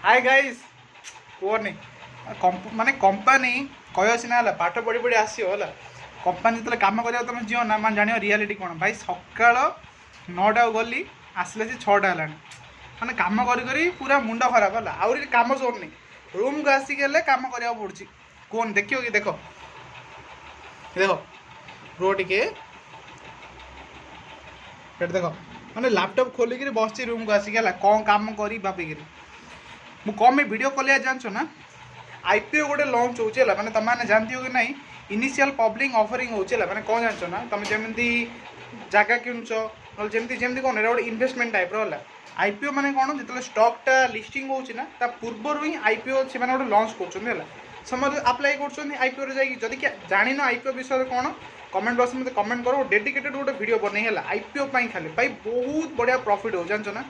Hi guys कहनी माने company कह सीना है पाठ पढ़ी पढ़ी आसो है कंपनी जो कम कर तुम जीव ना मैं जान रियालीटी कौन भाई सकाल 9टा गली आसले से 6टा है मैंने कम कर पूरा मुंड खराब है आहरी कम सोनी रूम को आसिक कम करने पड़ी कौन देखियो कि देख देख रो टे देख मैंने लैपटॉप खोलिक बस रूम को आसिक कौन कम कर भाविक मुझे कम वीडियो कॉल जानछ ना आईपीओ गोटे लॉन्च होचे मैंने तुम मैंने जानती हो कि नहीं इनिशियल पब्लिक ऑफरिंग होचे मैंने कौन जानछ ना तुम जमी जगह किणुच ना जमी जमी कौन गोटे इन्वेस्टमेंट टाइप रहा आईपीओ मैंने कौन जो स्टॉकटा लिस्टिंग होना ता पूर्वर ही आईपीओ से गोटे लॉन्च कर समझ अप्लाई कर आईपीओ जदि जान आईपीओ विषय कौन कमेंट बॉक्स में कमेंट करो डेडिकेटेड गोटे वीडियो बन आईपीओ खाली भाई बहुत बढ़िया प्रॉफिट हो जानछ ना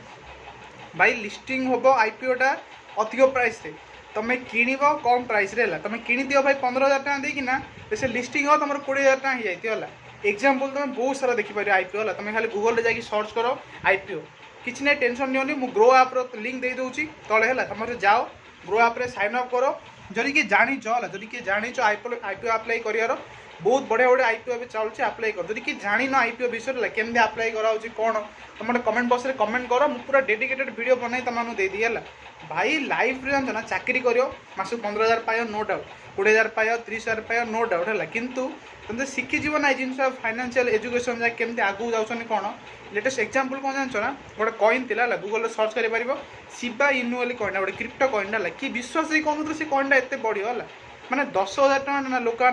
भाई लिस्टिंग हम आईपीओटा अधिक प्राइस रे तुम्हें किण कम प्राइस रे तुम किणी दियो भाई 15,000 टका देकिना से लिस्टिंग हो तुम 20,000 टका हो जाती एग्जाम्पल तुम बहुत सारा देखिपार आईपीओ तुम खाली गूगल जाकि सर्च करो आईपीओ किसी ना टेंशन नियोनी मु ग्रो आप लिंक दे दूची तले है तुम जाओ ग्रो आप साइन अप करो जदि किए जानीच जदि किए जानीच आईपीओ अप्लाई कर बहुत बढ़िया बढ़िया आईपीओ ए चलছে अप्लाई कर जदि किए जान आईपीओ विषय केमती अप्लाई कराऊँ कौन तुम कमेंट बॉक्स में कमेंट करो मुझे पूरा डेडिकेटेड वीडियो बनाई तुमको दे दिए भाई लाइफ रे जानछ ना चाकरी करियो मासु 15,000 पायो नो डाउट 20,000 पायो 30,000 पायो नो डाउट है किंतु तुम शिखी जीव ना जिन फाइनेंशियल एजुकेशन जाए केमती आगू जाऊँ कौन लेटेस्ट एग्जांपल कौन जानछ ना गोटे कॉइन थिला गूगल सर्च कर पारिबो शिबा इनु वाली कॉइन गोटे क्रिप्टो कॉइन है कि विश्वास ही कहूँ से कॉइनटा एत बढ़ियो है माने 10,000 टका लोक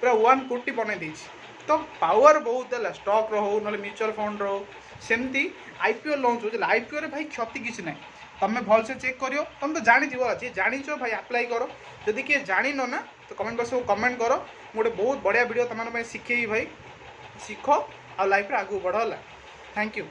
पूरा 1 कोटी बनई देछि तो पावर बहुत है स्टॉक रो ना म्यूचुअल फंड रो सेमती आईपीओ लॉन्च हो आईपीओ रे भाई क्षति किसी ना तुम भलसे चेक करियो तुम तो जानी जी जानीच भाई अप्लाई करो जदि किए जान ना तो कमेंट बॉक्स में कमेंट करो गोटे बहुत बढ़िया वीडियो तुम शिखेबी भाई शिख आ लाइफ रे आगू बढ़ थैंक यू।